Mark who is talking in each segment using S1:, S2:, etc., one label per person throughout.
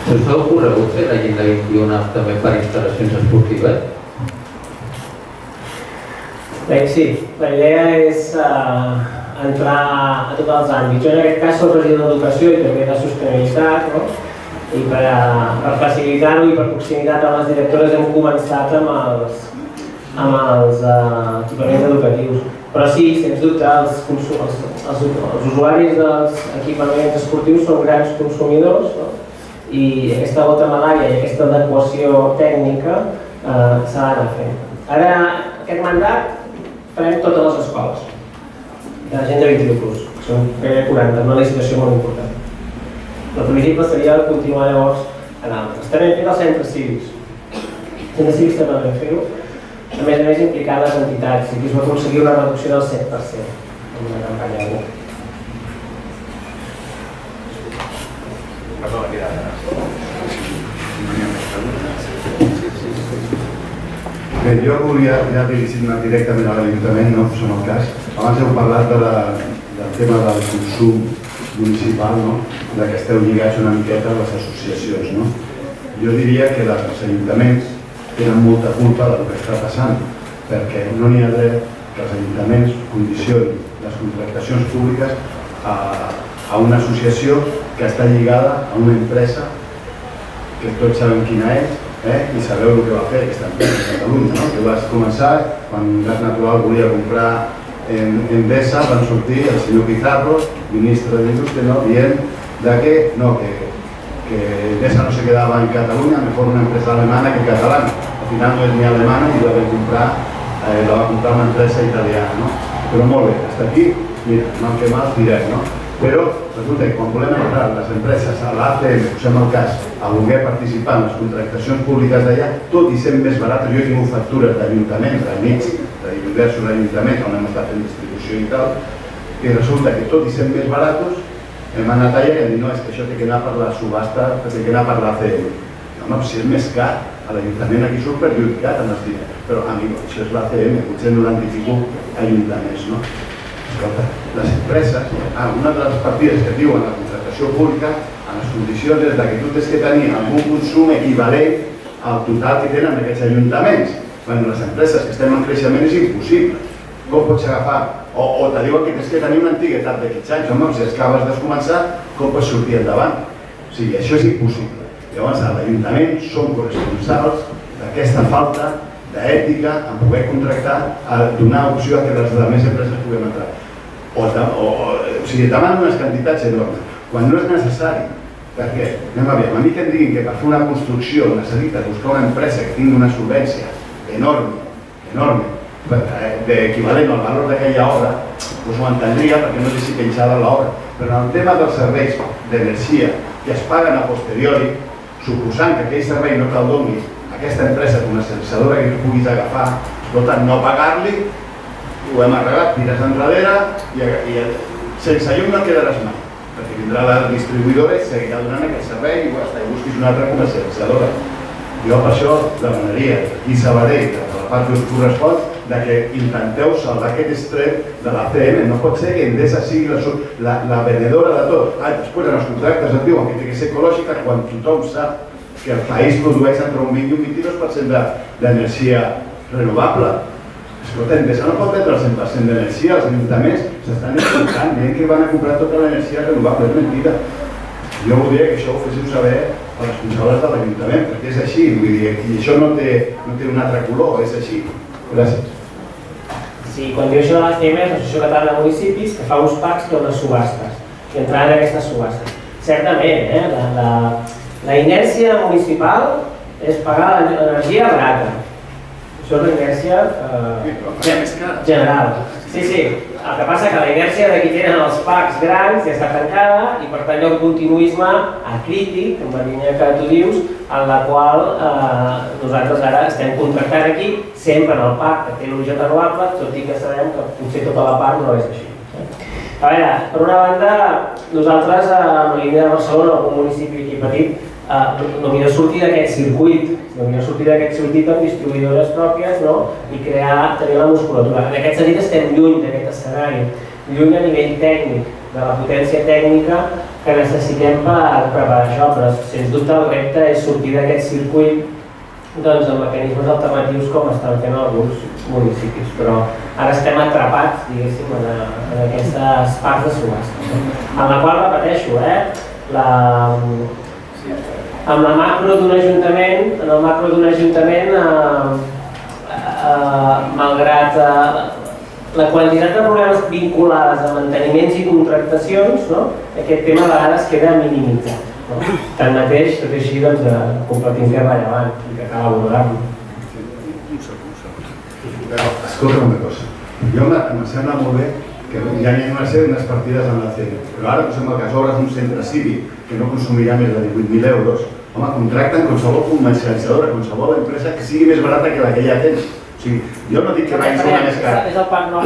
S1: Us ha ocorregut fer la Llinda 21 també per instal·lacions esportives?
S2: Bé, sí, la idea és entrar a tots els àmbits. Jo en aquest cas soc regidor d'Educació i també de Sostenibilitat, no? I per facilitar-ho i per proximitat a les directores hem començat amb els equipaments educatius. Però sí, sens dubte, els usuaris dels equipaments esportius són grans consumidors, no? I aquesta gota malaria i aquesta adequació tècnica s'ha d'anar fent. Ara, aquest mandat farem totes les escoles de la gent de 21+, que són gairebé 40, una licitació molt important. El previsible seria continuar llavors en altres. També hem fet els centres cívics. Els centres cívics també vam fer-ho, a més implicant les entitats, i aquí es va aconseguir una reducció del 7% en una campanya.
S3: Perdó,
S4: Bé, jo volia ja dirigir-me directament a l'Ajuntament, no és el cas. Abans heu parlat del tema del consum municipal, no? De que esteu lligats una miqueta a les associacions, no? Jo diria que els ajuntaments tenen molta culpa del que està passant, perquè no n'hi ha dret que els ajuntaments condicionin les contractacions públiques a una associació que està lligada a una empresa que tots sabem quina és, i sabeu el que va fer aquesta empresa a Catalunya, no? Que vas començar, quan Gas Natural volia comprar Endesa, van sortir el senyor Pizarro, ministre d'Indústria, no? Dient que Endesa no se quedava en Catalunya, mejor una empresa alemana que catalana. Al final no és ni alemana i la va comprar una empresa italiana, no? Però molt bé, fins aquí, mira, mal que mal direm, no? Però resulta que quan volem entrar les empreses a l'ACM, posem el cas, a voler participar en les contractacions públiques d'allà, tot i sent més barat, jo he tingut factures d'ajuntaments, d'amics, de diversos ajuntaments on hem estat fent distribució i tal, i resulta que tot i sent més baratos, hem anat allà i hem dit, no, és que això té que anar per la subhasta, té que anar per l'ACM. No, si és més car, a l'Ajuntament aquí surt perjudicat en els diners, però amigo, això és l'ACM, potser 90 i escaig ajuntaments, no? Les empreses, una de les partides que diuen la contractació pública, en les condicions és que tu tens que tenir algun consum equivalent al total que tenen aquests ajuntaments. Quan les empreses que estem en creixement és impossible. Com pots agafar? O te diuen que tens que tenir una antiguitat de 15 anys. Home, si acabes de començar, com pots sortir endavant? O sigui, això és impossible. Llavors, a l'Ajuntament som corresponsals d'aquesta falta d'ètica en poder contractar, a donar opció a que les altres empreses puguem entrar. O sigui, demanen unes quantitats enormes, quan no és necessari. Perquè, anem a veure, a mi que em diguin que per fer una construcció necessita buscar una empresa que tingui una solvència enorme, d'equivalent al valor d'aquella obra, doncs ho entendria perquè no deixi penjada l'obra. Però en el tema dels serveis d'energia que es paguen a posteriori, suposant que aquell servei no te'l doni aquesta empresa comercialitzadora que tu puguis agafar, escolta, no pagar-li, ho hem arreglat, tires enrere i sense llum no quedaràs mai, perquè vindrà la distribuïdora i seguirà donant aquest servei i busquis una altra comercialitzadora. Jo per això demanaria i Sabadell, de la part que us correspon, que intenteu salvar aquest estret de l'ACM. No pot ser que Endesa sigui la venedora de tot. Després en els contractes et diuen que té que ser ecològica quan tothom sap que el país produeix entre un 20 i un 22% d'energia renovable. Escolta, Endesa no pot vendre el 100% d'energia, els ajuntaments s'estan equivocant, dient que van a comprar tota l'energia renovable, és mentida. Jo voldria que això ho féssiu saber als responsables de l'Ajuntament, perquè és així, i això no té un altre color, és així. Gràcies.
S2: Sí, quan diu això de l'ACM és l'Associació Catalana de Municipis, que fa uns packs i unes subhastes, i entrar en aquestes subhastes. Certament, la inèrcia municipal és pagar l'energia barata. Això és la inèrcia general. Sí, el que passa és que la inèrcia de qui tenen els packs grans ja està tancada i per tant hi ha un continuisme acrític, en la línia que tu dius, en la qual nosaltres ara estem contractant aquí sempre en el pack que té l'origen renovable, tot i que sabem que potser tota la part no és així. A veure, per una banda, nosaltres a la línia de Barcelona, un municipi aquí petit, no millor sortir d'aquest circuit, amb distribuïdores pròpies i tenir la musculatura. En aquest sentit estem lluny d'aquest escenari, lluny a nivell tècnic, de la potència tècnica que necessitem per preparar això, però sens dubte el repte és sortir d'aquest circuit doncs, amb mecanismes alternatius com estan fent alguns municipis, però ara estem atrapats, diguéssim, en aquestes parts de subhasta, en la qual repeteixo, amb la macro d'un ajuntament, en el macro d'un ajuntament, malgrat la quantitat de problemes vinculades a manteniments i contractacions, aquest tema a vegades queda minimitzat. Tanmateix, tot així, compartim que és rellevant i que cal abordar-lo.
S4: Escolta una cosa, jo em sembla molt bé que ja hi ha una sèrie unes partides en la CENE, però ara posem el cas obres d'un centre cívic que no consumirà més de 18.000 euros, home, contracten qualsevol comercialitzadora, qualsevol empresa que sigui més barata que la que ja tens. O sigui, jo no dic que vagi a ser una més cara,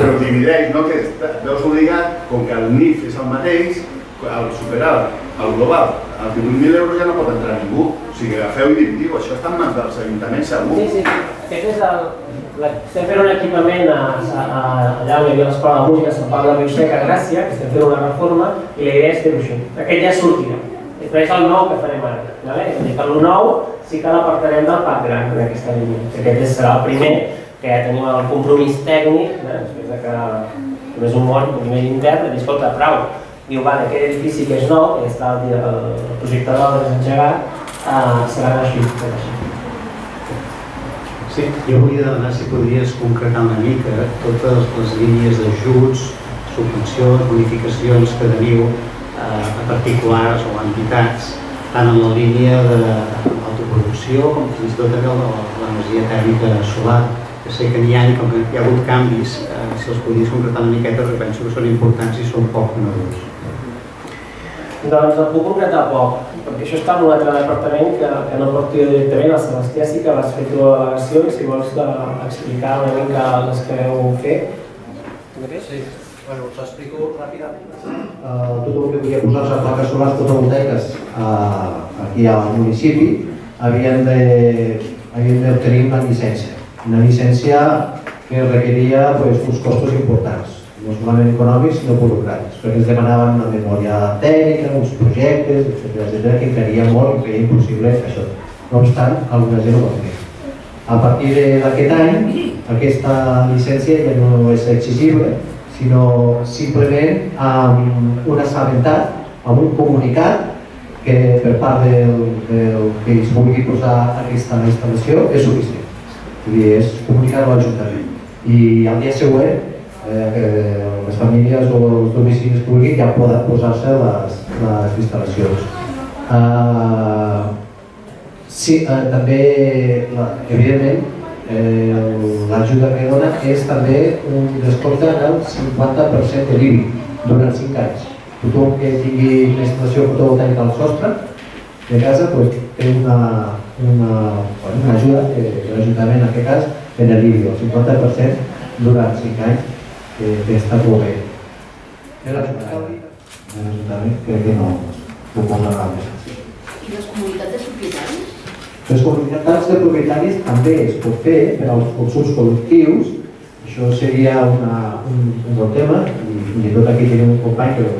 S4: però divideix, no? Que veus obligat, com que el NIF és el mateix, al superar el global, als 18.000 euros ja no pot entrar ningú. O sigui, agafeu i dividiu, això està en mans dels ajuntaments segur.
S2: Sí. Aquest és estem fent un equipament allà on hi havia l'Escola de Música a Sant Pau de Riu-sec, a Gràcia, que estem fent una reforma i la idea és fer-ho així. Aquest ja sortirà, però és el nou que farem ara. És a dir, per el nou sí que l'apartarem del parc gran en aquesta línia. Aquest serà el primer, que ja tenim el compromís tècnic, després que només un món, un nivell intern, de dir, escolta, prou, diu, aquest edifici que és nou, que està el projecte d'obres engegat, serà així.
S3: Sí, jo volia demanar si podries concretar una mica totes les línies d'ajuts, subvencions, bonificacions que teniu a particulars o entitats, tant en la línia d'autoproducció com fins i tot també l'energia tèrmica solar, que sé que n'hi ha i com que hi ha hagut canvis, si els podries concretar una miqueta, perquè penso que són importants i són poc coneguts.
S2: Doncs el puc concretar poc, perquè això està en un altre departament que no porto jo directament. El Sebastià sí que vas fer tu la delegació i si vols explicar una mica les que vau fer.
S5: Sí, bueno, us explico ràpidament. Tothom que volia posar-se plaques solars fotovoltaiques aquí al municipi havien d'obtenir una llicència que requeria uns costos importants, no solament econòmics sinó burocràtics, perquè ens demanaven una memòria tècnica, uns projectes, etcètera, que feia molt i feia impossible això. No obstant, alguna gent ho va fer. A partir d'aquest any, aquesta llicència ja no és exigible, sinó simplement amb un assabentat, amb un comunicat que per part del que es vulgui posar aquesta instal·lació és suficient. És comunicar-ho a l'Ajuntament. I al dia següent, les famílies o els domicilis que vulguin ja poden posar-se les instal·lacions. Sí, també, evidentment, l'ajuda que dona és també un descompte del 50% de l'IBI durant 5 anys. Tothom que tingui una instal·lació fotovoltaica al sostre de casa té una ajuda que l'Ajuntament, en aquest cas, en l'IBI, el 50% durant 5 anys, que està molt bé. L'Ajuntament crec que no ho posarà més.
S6: I les comunitats de propietaris?
S5: Les comunitats de propietaris també es pot fer per als consums col·lectius. Això seria un bon tema i fins i tot aquí tenim un company que ho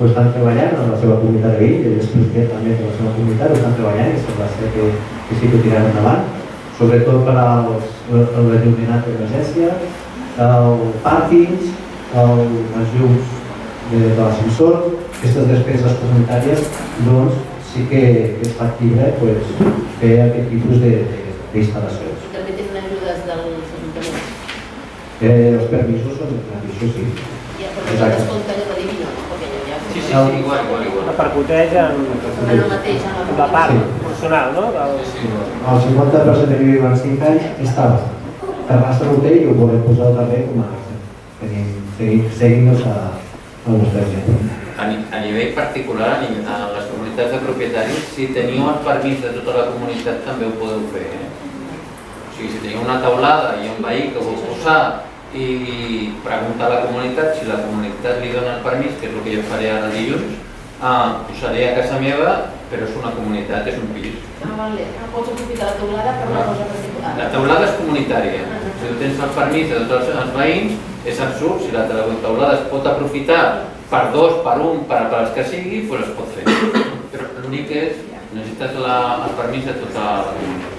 S5: estan treballant en la seva comunitat de veïns, ell és president també de la seva comunitat, ho estan treballant i sembla ser que sí que ho tiraran endavant, sobretot per al il·luminat d'emergència, els pàrquings, els llums de l'ascensor, aquestes despeses comunitàries, doncs sí que és factible fer aquest tipus d'instal·lacions.
S6: I també tenen ajudes dels ajuntaments?
S5: Els permisos són gratuïts, sí.
S6: Ja, però no descompta allò de l'IBI, no?
S1: Sí, igual.
S2: Repercuteix en la part personal, no?
S5: El 50% de l'IBI durant 5 anys estava. Terrassa no ho té i ho volem posar al darrer com a seguint-nos a vostè exemple.
S1: A nivell particular, a les comunitats de propietaris, si teniu el permís de tota la comunitat també ho podeu fer. O sigui, si teniu una taulada i un veí que vol posar i preguntar a la comunitat, si la comunitat li dona el permís, que és el que jo faré ara dilluns, posaré a casa meva, però és una comunitat, és un pis.
S6: Vale. Pots aprofitar la teulada per una cosa particular.
S1: La teulada és comunitària. Si tu tens el permís de tots els veïns, és absurd si la teulada es pot aprofitar per dos, per un, per els que sigui, doncs es pot fer. Però l'únic és, necessites el permís de tota la comunitat.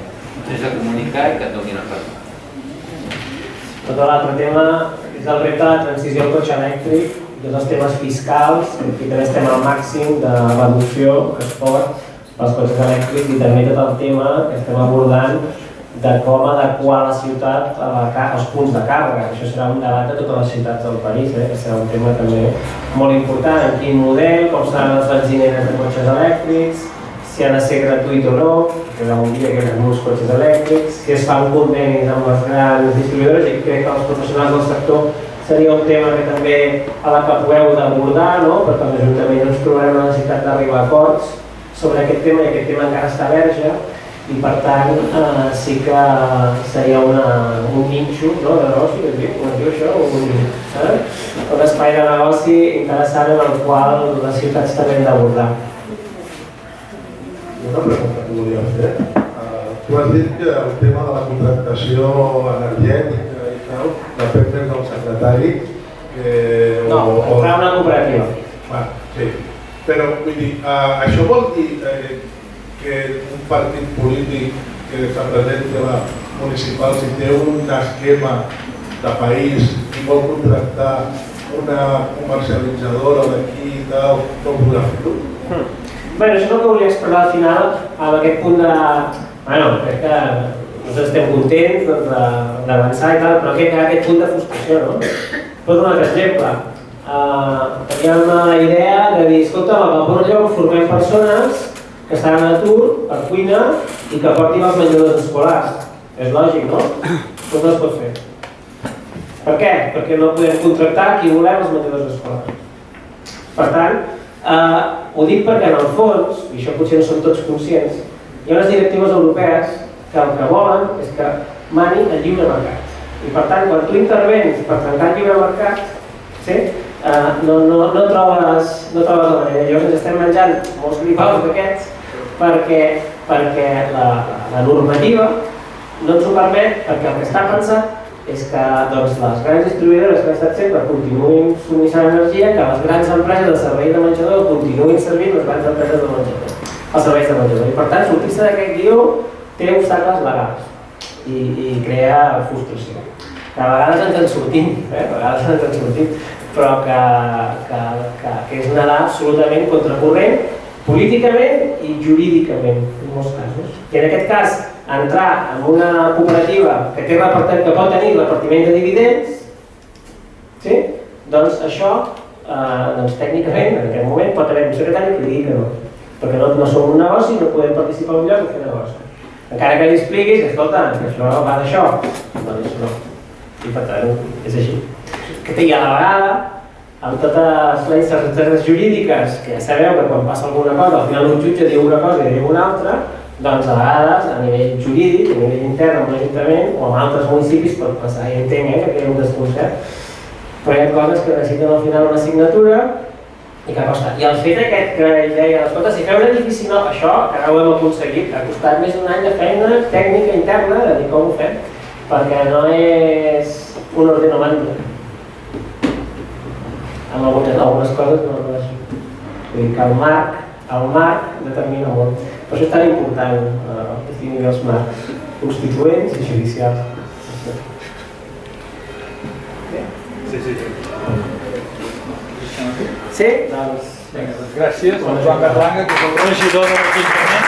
S1: Tens de comunicar i que et donin el permís.
S2: Tot l'altre tema és el repte de la transició al cotxe elèctric, tots els temes fiscals, aquí també estem al màxim de reducció que es pot pels cotxes elèctrics i també tot el tema que estem abordant de com adequar la ciutat als punts de càrrega. Això serà un debat de totes les ciutats del país, que serà un tema també molt important. En quin model, com seran les benzineres de cotxes elèctrics, si han de ser gratuït o no, que un dia que hi molts cotxes elèctrics, si es fan convenis amb les grans distribuïdores, i crec que els professionals del sector seria un tema que també a la que podeu d'abordar, perquè els ajuntaments ens trobarem la necessitat d'arribar a acords sobre aquest tema, i aquest tema encara està verge, i per tant sí que seria un nínxol de negoci, com es diu això, un espai de negoci interessant en el qual les ciutats també han d'abordar.
S7: Una pregunta que volia fer. Tu has dit que el tema de la contractació energètica i tal depèn més del secretari que...
S2: No, entrar una cooperativa.
S7: Sí, però vull dir, això vol dir que un partit polític que se presenti a la municipal, si té un esquema de país i vol contractar una comercialitzadora d'aquí i tal, no podrà fer-ho?
S2: Bé, això és el que volia expressar al final amb aquest punt de... crec que nosaltres estem contents d'avançar i tal, però crec que aquest punt de frustració, no? Poso un altre exemple. Teníem la idea de dir, escolta, a Vapor Lloc formem persones que estan a l'atur per cuina i que portin els menjadors escolars. És lògic, no? Tot no es pot fer. Per què? Perquè no podem contractar qui volem els menjadors escolars. Per tant, ho dic perquè en el fons, i això potser no som tots conscients, hi ha unes directives europees que el que volen és que mani el lliure mercat. I per tant, quan tu intervens per trencar el lliure mercat, no trobes la manera. Llavors ens estem menjant molts gripaus d'aquests perquè la normativa no ens ho permet, perquè el que està pensat és que les grans distribuïdores que han estat sempre continuïn subministrant energia, que les grans empreses de servei de menjador continuïn servint les grans empreses de menjador, els serveis de menjador. I per tant, sortir-se d'aquest guió té obstacles legals i crea frustració. Que a vegades ens en sortim, però que és nedar absolutament contracorrent, políticament i jurídicament, en molts casos. I en aquest cas, entrar en una cooperativa que pot tenir repartiment de dividends, doncs això, tècnicament, en aquest moment, pot haver un secretari que li digui que no. Perquè no som un negoci i no podem participar en un lloc i fer negoci. Encara que li expliquis, escolta, que això va d'això, doncs no. I per tant, és així. I a la vegada, amb totes les incerteses jurídiques, que ja sabeu que quan passa alguna cosa, al final un jutge diu una cosa i diu una altra, doncs a vegades, a nivell jurídic, a nivell intern amb l'Ajuntament o amb altres municipis pot passar, i entenc que hi ha un desconcert. Però hi ha coses que necessiten al final una signatura i que costa. I el fet aquest que ell deia, escolta, si feu un edifici nou, això que ara ho hem aconseguit, ha costat més d'un any de feina tècnica interna de dir com ho fem, perquè no és un ordenament. Amb algunes coses no és així. Vull dir que el marc determina molt. Per això és tan important definir els marcs constituents i judicials. Sí? Doncs...
S8: Gràcies al Joan Berlanga, que és el regidor de l'Ajuntament.